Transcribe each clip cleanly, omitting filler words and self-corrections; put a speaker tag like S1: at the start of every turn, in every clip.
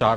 S1: 4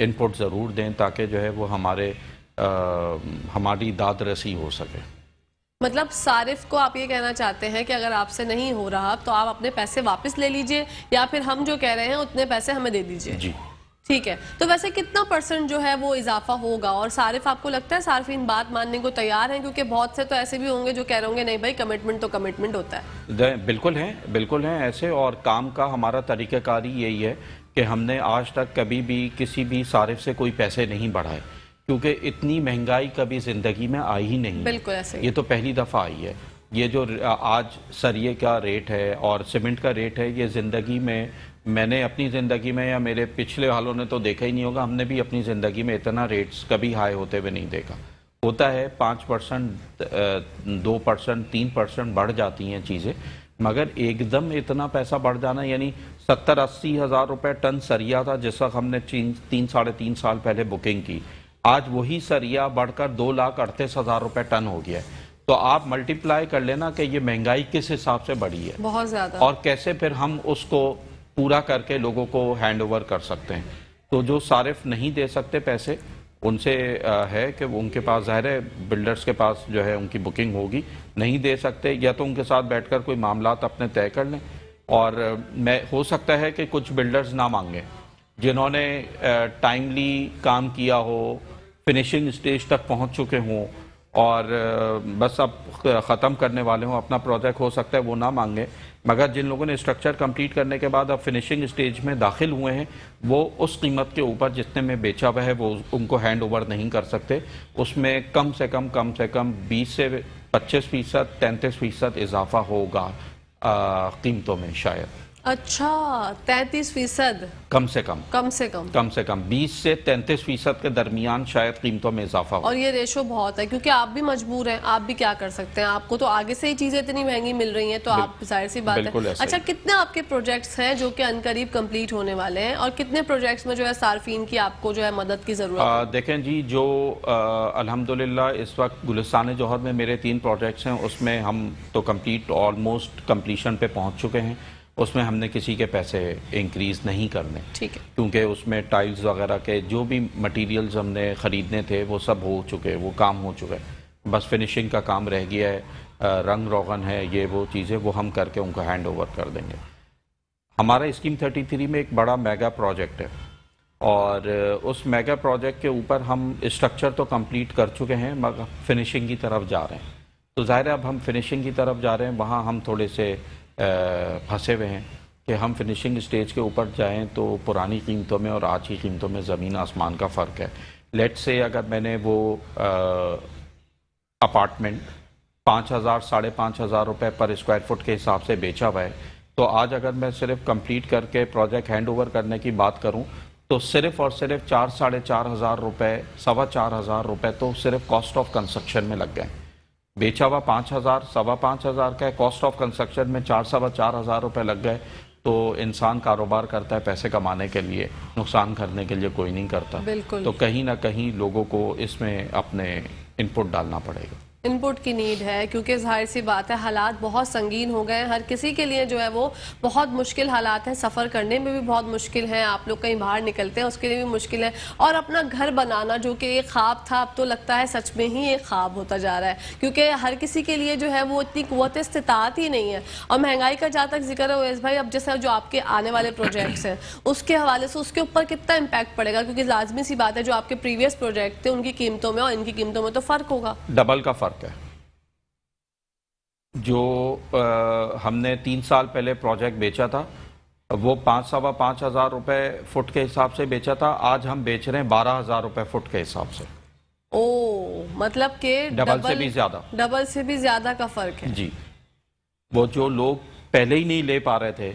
S1: ان پٹ ضرور دیں تاکہ جو ہے وہ ہماری داد رسی ہو سکے.
S2: مطلب صارف کو آپ یہ کہنا چاہتے ہیں کہ اگر آپ سے نہیں ہو رہا تو آپ اپنے پیسے واپس لے لیجئے یا پھر ہم جو کہہ رہے ہیں اتنے پیسے ہمیں دے دیجئے.
S1: جی
S2: ٹھیک ہے. تو ویسے کتنا % جو ہے وہ اضافہ ہوگا اور صارف آپ کو لگتا ہے صارفین بات ماننے کو تیار ہیں؟ کیونکہ بہت سے تو ایسے بھی ہوں گے جو کہہ رہے ہوں گے نہیں بھائی کمٹمنٹ تو کمٹمنٹ ہوتا ہے.
S1: بالکل ہیں ایسے. اور کام کا ہمارا طریقہ کاری یہی ہے کہ ہم نے آج تک کبھی بھی کسی بھی صارف سے کوئی پیسے نہیں بڑھائے کیونکہ اتنی مہنگائی کبھی زندگی میں آئی ہی نہیں.
S2: بالکل ایسے
S1: یہ تو پہلی دفعہ آئی ہے. یہ جو آج سریے کا ریٹ ہے اور سیمنٹ کا ریٹ ہے یہ زندگی میں نے اپنی زندگی میں یا میرے پچھلے والوں نے تو دیکھا ہی نہیں ہوگا. ہم نے بھی اپنی زندگی میں اتنا ریٹس کبھی ہائی ہوتے ہوئے نہیں دیکھا. ہوتا ہے 5%, 2%, 3% بڑھ جاتی ہیں چیزیں مگر ایک دم اتنا پیسہ بڑھ جانا یعنی 70-80 ہزار روپے ٹن سریا تھا جس وقت ہم نے 3-3.5 سال پہلے بکنگ کی. آج وہی سریا بڑھ کر 2,38,000 روپے ٹن ہو گیا ہے. تو آپ ملٹیپلائی کر لینا کہ یہ مہنگائی کس حساب سے بڑھی ہے
S2: بہت زیادہ
S1: اور کیسے پھر ہم اس کو پورا کر کے لوگوں کو ہینڈ اوور کر سکتے ہیں. تو جو صارف نہیں دے سکتے پیسے ان سے ہے کہ ان کے پاس ظاہر ہے بلڈرز کے پاس جو ہے ان کی بکنگ ہوگی. نہیں دے سکتے یا تو ان کے ساتھ بیٹھ کر کوئی معاملات اپنے طے کر لیں. اور ہو سکتا ہے کہ کچھ بلڈرز نہ مانگیں جنہوں نے ٹائملی کام کیا ہو, فنیشنگ سٹیج تک پہنچ چکے ہوں اور بس اب ختم کرنے والے ہوں اپنا پروجیکٹ. ہو سکتا ہے وہ نہ مانگیں مگر جن لوگوں نے اسٹرکچر کمپلیٹ کرنے کے بعد اب فنیشنگ سٹیج میں داخل ہوئے ہیں وہ اس قیمت کے اوپر جتنے میں بیچا ہوا ہے وہ ان کو ہینڈ اوور نہیں کر سکتے. اس میں کم سے کم 20 سے 25%, 33% اضافہ ہوگا قیمتوں میں شاید.
S2: اچھا 33%
S1: کم سے کم 20 سے 33% کے درمیان شاید قیمتوں میں اضافہ ہو.
S2: اور یہ ریشو بہت ہے کیونکہ آپ بھی مجبور ہیں, آپ بھی کیا کر سکتے ہیں, آپ کو تو آگے سے ہی چیزیں اتنی مہنگی مل رہی ہیں تو آپ ظاہر سی بات ہے. اچھا کتنے آپ کے پروجیکٹس ہیں جو کہ عنقریب کمپلیٹ ہونے والے ہیں اور کتنے پروجیکٹس میں جو ہے صارفین کی آپ کو جو ہے مدد کی ضرورت ہے؟
S1: دیکھیں جی جو الحمدللہ اس وقت گلستان جوہر میں میرے 3 پروجیکٹس ہیں اس میں ہم تو کمپلیٹ آلموسٹ کمپلیشن پہ پہنچ چکے ہیں. اس میں ہم نے کسی کے پیسے انکریز نہیں کرنے کیونکہ اس میں ٹائلز وغیرہ کے جو بھی مٹیریلز ہم نے خریدنے تھے وہ سب ہو چکے, وہ کام ہو چکے. بس فنیشنگ کا کام رہ گیا ہے, رنگ روغن ہے, یہ وہ چیزیں وہ ہم کر کے ان کو ہینڈ اوور کر دیں گے. ہمارا اسکیم 33 میں ایک بڑا میگا پروجیکٹ ہے اور اس میگا پروجیکٹ کے اوپر ہم اسٹرکچر تو کمپلیٹ کر چکے ہیں مگر فنیشنگ کی طرف جا رہے ہیں. تو ظاہر ہے اب ہم فنیشنگ کی طرف جا رہے ہیں, وہاں ہم تھوڑے سے پھنسے ہوئے ہیں کہ ہم فنیشنگ سٹیج کے اوپر جائیں تو پرانی قیمتوں میں اور آج کی قیمتوں میں زمین آسمان کا فرق ہے. لیٹ سے اگر میں نے وہ اپارٹمنٹ 5,000 5,500 روپے پر اسکوائر فٹ کے حساب سے بیچا ہوا ہے تو آج اگر میں صرف کمپلیٹ کر کے پروجیکٹ ہینڈ اوور کرنے کی بات کروں تو صرف اور صرف 4,500 روپے 4,500 روپے تو صرف کاسٹ آف کنسٹرکشن میں لگ گئے. بیچا ہوا 5,000 5,500 کا ہے, کاسٹ آف کنسٹرکشن میں 4,500 روپے لگ گئے. تو انسان کاروبار کرتا ہے پیسے کمانے کے لیے, نقصان کرنے کے لیے کوئی نہیں کرتا. تو کہیں نہ کہیں لوگوں کو اس میں اپنے ان پٹ ڈالنا پڑے گا.
S2: ان پٹ کی نیڈ ہے کیونکہ ظاہر سی بات ہے حالات بہت سنگین ہو گئے ہیں, ہر کسی کے لیے جو ہے وہ بہت مشکل حالات ہیں, سفر کرنے میں بھی بہت مشکل ہے, آپ لوگ کہیں باہر نکلتے ہیں اس کے لیے بھی مشکل ہے, اور اپنا گھر بنانا جو کہ ایک خواب تھا اب تو لگتا ہے سچ میں ہی ایک خواب ہوتا جا رہا ہے کیونکہ ہر کسی کے لیے جو ہے وہ اتنی قوت استطاعت ہی نہیں ہے. اور مہنگائی کا جہاں تک ذکر ہے اویس بھائی, اب جیسے جو آپ کے آنے والے پروجیکٹس ہیں اس کے حوالے سے اس کے اوپر کتنا امپیکٹ پڑے گا کیونکہ لازمی سی بات ہے جو آپ کے پریویس پروجیکٹ تھے ان کی قیمتوں میں اور ان کی قیمتوں میں تو فرق ہوگا,
S1: ڈبل کا فرق ہے. جو ہم نے 3 سال پہلے پروجیکٹ بیچا تھا وہ 5,500 روپے فٹ کے حساب سے بیچا تھا, آج ہم بیچ رہے ہیں 12,000 روپے فٹ کے حساب سے.
S2: مطلب کہ
S1: ڈبل
S2: سے بھی زیادہ کا فرق ہے.
S1: جی, وہ جو لوگ پہلے ہی نہیں لے پا رہے تھے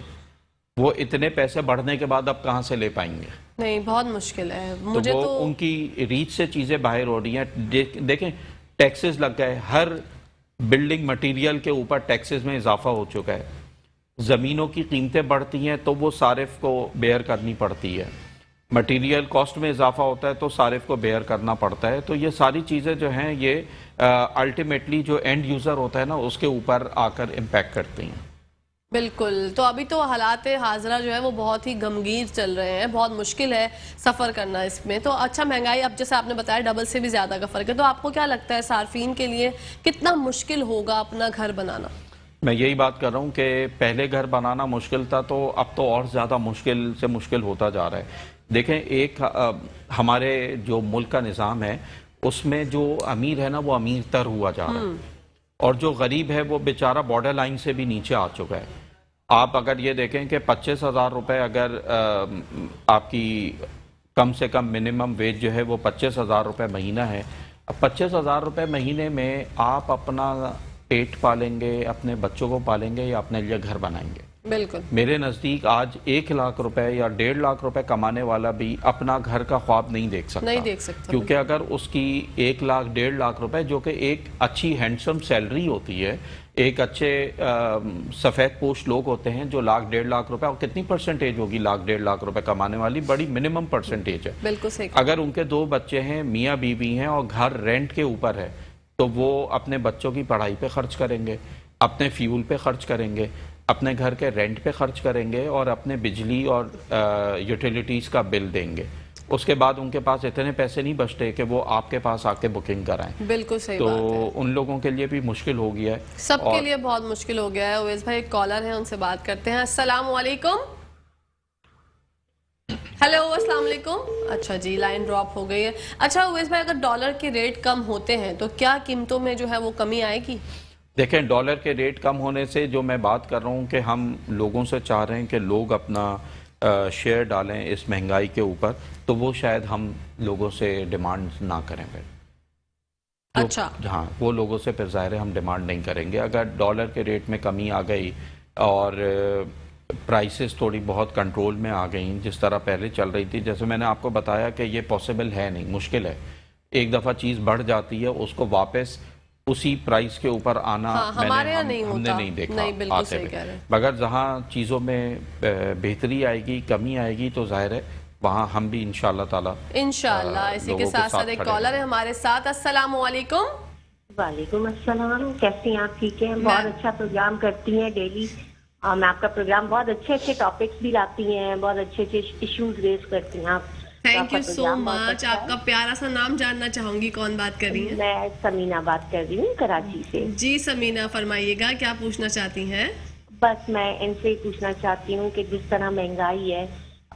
S1: وہ اتنے پیسے بڑھنے کے بعد اب کہاں سے لے پائیں گے؟
S2: نہیں, بہت مشکل ہے. مجھے
S1: تو ان کی ریچ سے چیزیں باہر ہو رہی ہیں. دیکھیں ٹیکسز لگ گئے, ہر بلڈنگ مٹیریل کے اوپر ٹیکسز میں اضافہ ہو چکا ہے. زمینوں کی قیمتیں بڑھتی ہیں تو وہ صارف کو بیئر کرنی پڑتی ہے. مٹیریل کاسٹ میں اضافہ ہوتا ہے تو صارف کو بیئر کرنا پڑتا ہے. تو یہ ساری چیزیں جو ہیں یہ الٹیمیٹلی جو اینڈ یوزر ہوتا ہے نا اس کے اوپر آ کر امپیکٹ کرتی ہیں.
S2: بالکل. تو ابھی تو حالات حاضرہ جو ہے وہ بہت ہی غمگین چل رہے ہیں, بہت مشکل ہے سفر کرنا اس میں. تو اچھا مہنگائی اب جیسے آپ نے بتایا ڈبل سے بھی زیادہ کا فرق ہے, تو آپ کو کیا لگتا ہے صارفین کے لیے کتنا مشکل ہوگا اپنا گھر بنانا؟
S1: میں یہی بات کر رہا ہوں کہ پہلے گھر بنانا مشکل تھا, تو اب تو اور زیادہ مشکل سے مشکل ہوتا جا رہا ہے. دیکھیں, ایک ہمارے جو ملک کا نظام ہے اس میں جو امیر ہے نا وہ امیر تر ہوا جا رہا ہے, اور جو غریب ہے وہ بیچارہ بارڈر لائن سے بھی نیچے آ چکا ہے. آپ اگر یہ دیکھیں کہ 25,000 روپے اگر آپ کی کم سے کم منیمم ویج جو ہے وہ 25,000 روپے مہینہ ہے. اب 25,000 روپے مہینے میں آپ اپنا پیٹ پالیں گے, اپنے بچوں کو پالیں گے, یا اپنے لیے گھر بنائیں گے؟
S2: بالکل.
S1: میرے نزدیک آج 1 لاکھ روپے یا 1.5 لاکھ روپے کمانے والا بھی اپنا گھر کا خواب نہیں دیکھ سکتا, کیونکہ اگر اس کی 1 لاکھ 1.5 لاکھ روپے, جو کہ ایک اچھی ہینڈسم سیلری ہوتی ہے, ایک اچھے سفید پوش لوگ ہوتے ہیں جو 1 لاکھ 1.5 لاکھ روپے, اور کتنی پرسنٹیج ہوگی 1 لاکھ 1.5 لاکھ روپے کمانے والی؟ بڑی منیمم پرسنٹیج ہے.
S2: بالکل صحیح.
S1: اگر ان کے 2 بچے ہیں, میاں بیوی ہیں, اور گھر رینٹ کے اوپر ہے, تو وہ اپنے بچوں کی پڑھائی پہ خرچ کریں گے, اپنے فیول پہ خرچ کریں گے, اپنے گھر کے رینٹ پہ خرچ کریں گے, اور اپنے بجلی اور یوٹیلیٹیز کا بل دیں گے. اس کے بعد ان کے پاس اتنے پیسے نہیں بچتے کہ وہ آپ کے پاس آ کے بکنگ کرائیں.
S2: بالکل صحیح بات ہے.
S1: تو ان لوگوں کے لیے بھی مشکل ہو گیا ہے,
S2: سب کے لیے بہت مشکل ہو گیا ہے. اویس بھائی ایک کالر ہیں, ان سے بات کرتے ہیں. السلام علیکم. ہیلو, السلام علیکم. اچھا جی, لائن ڈراپ ہو گئی ہے. اچھا اویس بھائی, اگر ڈالر کے ریٹ کم ہوتے ہیں تو کیا قیمتوں میں جو ہے وہ کمی آئے گی؟
S1: دیکھیں, ڈالر کے ریٹ کم ہونے سے جو میں بات کر رہا ہوں کہ ہم لوگوں سے چاہ رہے ہیں کہ لوگ اپنا شیئر ڈالیں اس مہنگائی کے اوپر, تو وہ شاید ہم لوگوں سے ڈیمانڈ نہ کریں پھر.
S2: اچھا.
S1: ہاں, وہ لوگوں سے پھر ظاہر ہے ہم ڈیمانڈ نہیں کریں گے. اگر ڈالر کے ریٹ میں کمی آ گئی اور پرائسز تھوڑی بہت کنٹرول میں آ گئیں جس طرح پہلے چل رہی تھی, جیسے میں نے آپ کو بتایا کہ یہ پاسبل ہے نہیں, مشکل ہے. ایک دفعہ چیز بڑھ جاتی ہے, اس کو واپس اسی پرائس کے اوپر آنا ہم نے نہیں دیکھا آتے ہوئے. مگر جہاں چیزوں میں بہتری آئے گی, کمی آئے گی, تو ظاہر ہے وہاں ہم بھی انشاءاللہ تعالی
S2: انشاءاللہ. اسی کے ساتھ ساتھ ایک کالر ہے ہمارے ساتھ. السلام علیکم.
S3: وعلیکم السلام. کیسی ہیں آپ؟ ٹھیک ہیں؟ بہت اچھا پروگرام کرتی ہیں ڈیلی. میں آپ کا پروگرام بہت اچھے ٹاپکس بھی لاتی ہیں, بہت اچھے ایشوز ریز کرتی ہیں آپ.
S2: تھینک یو سو مچ. آپ کا پیارا سا نام جاننا چاہوں گی, کون بات کر رہی ہیں؟
S3: میں سمینہ بات کر رہی ہوں کراچی سے.
S2: جی سمینہ, فرمائیے گا, کیا پوچھنا چاہتی ہیں؟
S3: بس میں ان سے ہی پوچھنا چاہتی ہوں کہ جس طرح مہنگائی ہے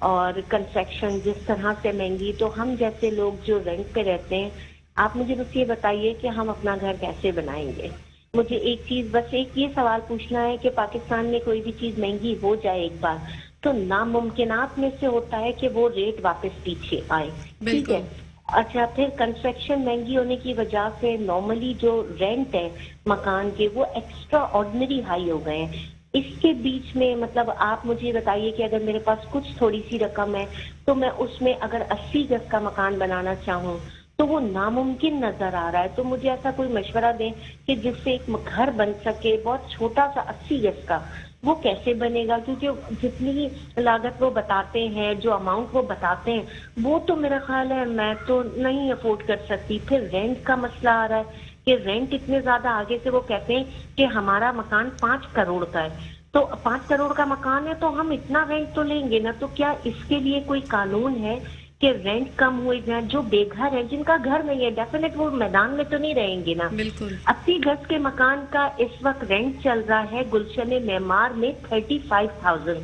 S3: اور کنسٹرکشن جس طرح سے مہنگی, تو ہم جیسے لوگ جو رینٹ پہ رہتے ہیں, آپ مجھے بس یہ بتائیے کہ ہم اپنا گھر کیسے بنائیں گے. مجھے ایک چیز, بس ایک یہ سوال پوچھنا ہے کہ پاکستان میں کوئی بھی چیز مہنگی ہو جائے ایک بار, تو ناممکنات میں سے ہوتا ہے کہ وہ ریٹ واپس پیچھے آئے. ٹھیک ہے. اچھا, پھر کنسٹرکشن مہنگی ہونے کی وجہ سے نارملی جو رینٹ ہے مکان کے وہ ایکسٹرا آرڈنری ہائی ہو گئے ہیں. اس کے بیچ میں مطلب آپ مجھے بتائیے کہ اگر میرے پاس کچھ تھوڑی سی رقم ہے تو میں اس میں اگر 80 گز کا مکان بنانا چاہوں تو وہ ناممکن نظر آ رہا ہے. تو مجھے ایسا کوئی مشورہ دیں کہ جس سے ایک گھر بن سکے بہت چھوٹا سا 80 گز کا, وہ کیسے بنے گا؟ کیونکہ جتنی لاگت وہ بتاتے ہیں, جو اماؤنٹ وہ بتاتے ہیں, وہ تو میرا خیال ہے میں تو نہیں افورڈ کر سکتی. پھر رینٹ کا مسئلہ آ رہا ہے کہ رینٹ اتنے زیادہ آگے سے وہ کہتے ہیں کہ ہمارا مکان 5 کروڑ کا ہے, تو 5 کروڑ کا مکان ہے تو ہم اتنا رینٹ تو لیں گے نا. تو کیا اس کے لیے کوئی قانون ہے کہ رینٹ کم ہوئے جائیں؟ جو بے گھر ہے, جن کا گھر نہیں ہے, ڈیفینیٹ وہ میدان میں تو نہیں رہیں گے نا.
S2: بالکل.
S3: 80 گز کے مکان کا اس وقت رینٹ چل رہا ہے گلشن معمار میں 35,000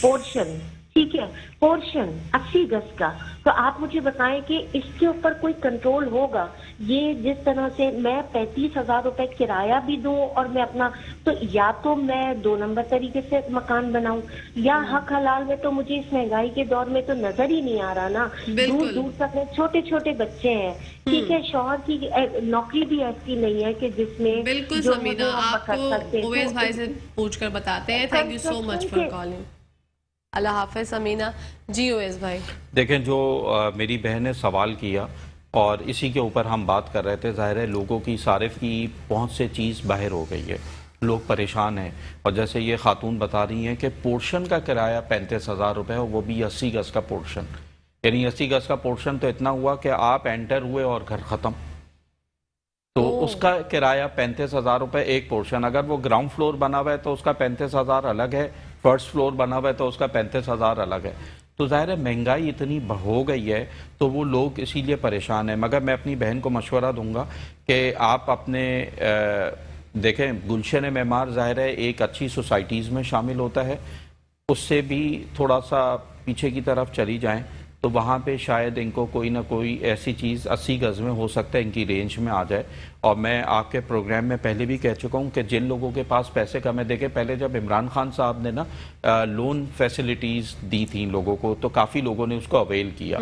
S3: پورشن. ٹھیک ہے, پورشن 80 گز کا. تو آپ مجھے بتائیں کہ اس کے اوپر کوئی کنٹرول ہوگا؟ یہ جس طرح سے میں 35,000 روپے کرایہ بھی دوں اور میں اپنا, تو یا تو میں 2 نمبر طریقے سے مکان بناؤں, یا حق حلال میں. تو مجھے اس مہنگائی کے دور میں تو نظر ہی نہیں آ رہا نا. دور دور تک چھوٹے چھوٹے بچے ہیں. ٹھیک ہے, شوہر کی نوکری بھی ایسی نہیں ہے کہ جس میں.
S2: بالکل سمینہ, آپ کو اویس بھائی سے پوچھ کر بتاتے ہیں. Thank you so much for calling. اللہ حافظ سمینہ. جی اویس بھائی,
S1: دیکھیں جو میری بہن نے سوال کیا اور اسی کے اوپر ہم بات کر رہے تھے, ظاہر ہے لوگوں کی صارف کی پہنچ سے چیز باہر ہو گئی ہے, لوگ پریشان ہیں. اور جیسے یہ خاتون بتا رہی ہیں کہ پورشن کا کرایہ 35,000 روپے ہے, وہ بھی 80 گز کا پورشن. یعنی 80 گز کا پورشن تو اتنا ہوا کہ آپ انٹر ہوئے اور گھر ختم. تو اس کا کرایہ 35,000 روپے ایک پورشن. اگر وہ گراؤنڈ فلور بنا ہوا ہے تو اس کا 35,000 الگ ہے, فرسٹ فلور بنا ہوا ہے تو اس کا 35,000 الگ ہے. تو ظاہر ہے مہنگائی اتنی ہو گئی ہے تو وہ لوگ اسی لیے پریشان ہیں. مگر میں اپنی بہن کو مشورہ دوں گا کہ آپ اپنے دیکھیں گلشن معمار ظاہر ہے ایک اچھی سوسائٹیز میں شامل ہوتا ہے, اس سے بھی تھوڑا سا پیچھے کی طرف چلی جائیں تو وہاں پہ شاید ان کو کوئی نہ کوئی ایسی چیز 80 گز میں ہو سکتا ہے ان کی رینج میں آ جائے. اور میں آپ کے پروگرام میں پہلے بھی کہہ چکا ہوں کہ جن لوگوں کے پاس پیسے کم ہے, دیکھیں پہلے جب عمران خان صاحب نے نا لون فیسلٹیز دی تھیں لوگوں کو تو کافی لوگوں نے اس کو اویل کیا.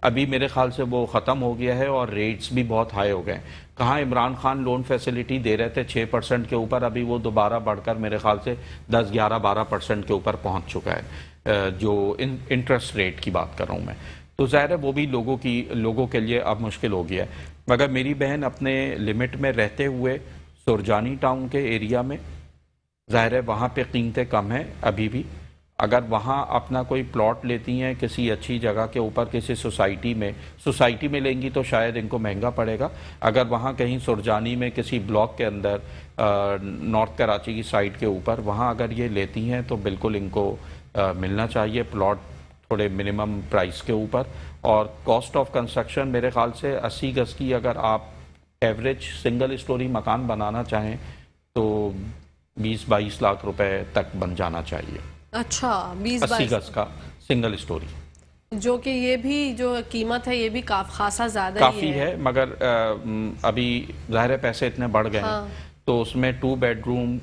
S1: ابھی میرے خیال سے وہ ختم ہو گیا ہے اور ریٹس بھی بہت ہائی ہو گئے. کہاں عمران خان لون فیسلٹی دے رہے تھے 6% کے اوپر, ابھی وہ دوبارہ بڑھ کر میرے خیال سے 10, 11, 12% کے اوپر پہنچ چکا ہے, جو انٹرسٹ ریٹ کی بات کر رہا ہوں میں. تو ظاہر ہے وہ بھی لوگوں کے لیے اب مشکل ہو گیا ہے. مگر میری بہن اپنے لمٹ میں رہتے ہوئے سرجانی ٹاؤن کے ایریا میں, ظاہر ہے وہاں پہ قیمتیں کم ہیں ابھی بھی. اگر وہاں اپنا کوئی پلاٹ لیتی ہیں کسی اچھی جگہ کے اوپر کسی سوسائٹی میں لیں گی تو شاید ان کو مہنگا پڑے گا. اگر وہاں کہیں سرجانی میں کسی بلاک کے اندر نارتھ کراچی کی سائڈ کے اوپر وہاں اگر یہ لیتی ہیں تو بالکل ان کو ملنا چاہیے پلاٹ تھوڑے منیمم پرائس کے اوپر. اور کاسٹ آف کنسٹرکشن میرے خیال سے 80 گز کی اگر آپ ایوریج سنگل اسٹوری مکان بنانا چاہیں تو 20-22 لاکھ روپے تک بن جانا چاہیے.
S2: اچھا
S1: 80 گز کا سنگل اسٹوری,
S2: جو کہ یہ بھی جو قیمت ہے یہ بھی خاصا زیادہ
S1: کافی ہے. مگر ابھی ظاہر پیسے اتنے بڑھ گئے ہیں تو اس میں 2 bed room,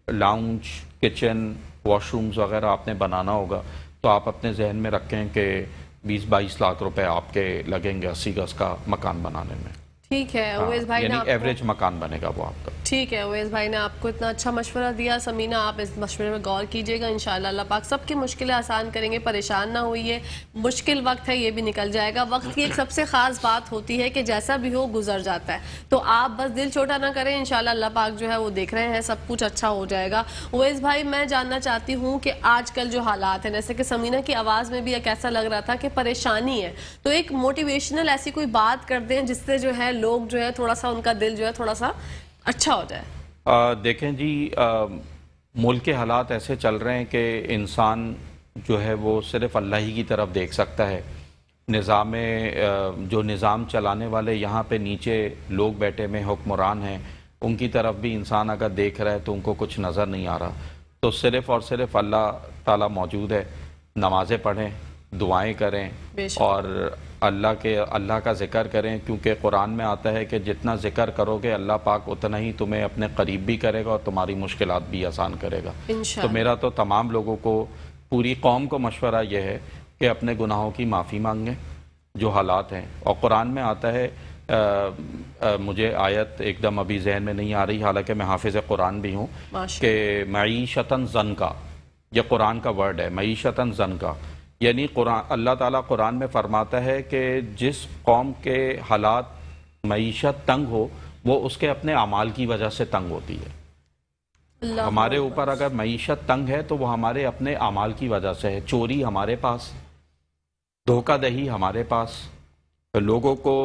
S1: lounge, kitchen, wash rooms وغیرہ آپ نے بنانا ہوگا تو آپ اپنے ذہن میں رکھیں کہ 20-22 لاکھ روپے آپ کے لگیں گے 80 گز کا مکان بنانے میں.
S2: ٹھیک ہے اویس بھائی نے
S1: یعنی ایوریج مکان بنے گا وہ آپ کا.
S2: ٹھیک ہے اویس بھائی نے آپ کو اتنا اچھا مشورہ دیا. سمینہ آپ اس مشورے میں غور کیجئے گا, انشاءاللہ اللہ پاک سب کی مشکلیں آسان کریں گے. پریشان نہ ہوئیے, مشکل وقت ہے یہ بھی نکل جائے گا. وقت کی ایک سب سے خاص بات ہوتی ہے کہ جیسا بھی ہو گزر جاتا ہے, تو آپ بس دل چھوٹا نہ کریں. انشاءاللہ اللہ پاک جو ہے وہ دیکھ رہے ہیں, سب کچھ اچھا ہو جائے گا. اویس بھائی میں جاننا چاہتی ہوں کہ آج کل جو حالات ہیں, جیسے کہ سمینہ کی آواز میں بھی ایک ایسا لگ رہا تھا کہ پریشانی ہے, تو ایک موٹیویشنل ایسی کوئی بات کر دیں جس سے جو ہے لوگ جو ہے تھوڑا سا ان کا دل جو ہے تھوڑا سا اچھا ہو جائے.
S1: دیکھیں جی, ملک کے حالات ایسے چل رہے ہیں کہ انسان جو ہے وہ صرف اللہ ہی کی طرف دیکھ سکتا ہے. جو نظام چلانے والے یہاں پہ نیچے لوگ بیٹھے میں حکمران ہیں, ان کی طرف بھی انسان اگر دیکھ رہا ہے تو ان کو کچھ نظر نہیں آ رہا. تو صرف اور صرف اللہ تعالیٰ موجود ہے. نمازیں پڑھیں, دعائیں کریں اور اللہ کا ذکر کریں, کیونکہ قرآن میں آتا ہے کہ جتنا ذکر کرو گے اللہ پاک اتنا ہی تمہیں اپنے قریب بھی کرے گا اور تمہاری مشکلات بھی آسان کرے گا. تو میرا تو تمام لوگوں کو, پوری قوم کو مشورہ یہ ہے کہ اپنے گناہوں کی معافی مانگیں جو حالات ہیں. اور قرآن میں آتا ہے, مجھے آیت ایک دم ابھی ذہن میں نہیں آ رہی, حالانکہ میں حافظ قرآن بھی ہوں, کہ معیشتاً ضنکا, یہ قرآن کا ورڈ ہے, معیشتاً ضنکا. یعنی اللہ تعالیٰ قرآن میں فرماتا ہے کہ جس قوم کے حالات معیشت تنگ ہو وہ اس کے اپنے اعمال کی وجہ سے تنگ ہوتی ہے. ہمارے اوپر اگر معیشت تنگ ہے تو وہ ہمارے اپنے اعمال کی وجہ سے ہے. چوری ہمارے پاس, دھوکہ دہی ہمارے پاس, لوگوں کو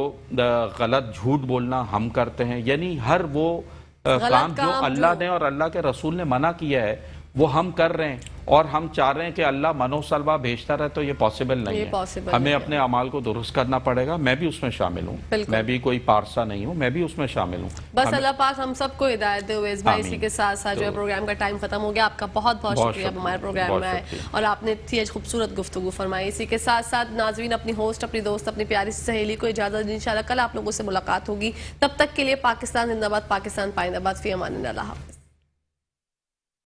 S1: غلط جھوٹ بولنا ہم کرتے ہیں. یعنی ہر وہ کام جو اللہ نے اور اللہ کے رسول نے منع کیا ہے وہ ہم کر رہے ہیں, اور ہم چاہ رہے ہیں کہ اللہ منو سلوا بھیجتا رہے, تو یہ پاسبل نہیں ہے. ہمیں اپنے اعمال کو درست کرنا پڑے گا. میں بھی اس میں شامل ہوں, میں بھی کوئی پارسا نہیں ہوں, میں بھی اس میں شامل ہوں.
S2: بس اللہ پاک ہم سب کو ہدایت دے. اویس بھائی اسی کے ساتھ ساتھ جو ہے پروگرام کا ٹائم ختم ہو گیا. آپ کا بہت بہت شکریہ ہمارے پروگرام میں آئے اور آپ نے اتنی خوبصورت گفتگو فرمائی. اسی کے ساتھ ساتھ ناظرین, اپنی ہوسٹ, اپنی دوست, اپنی پیاری سہیلی کو اجازت دیں. انشاءاللہ کل آپ لوگوں سے ملاقات ہوگی. تب تک کے لیے پاکستان زندہ باد, پاکستان پائندہ باد. فی امان اللہ. حافظ.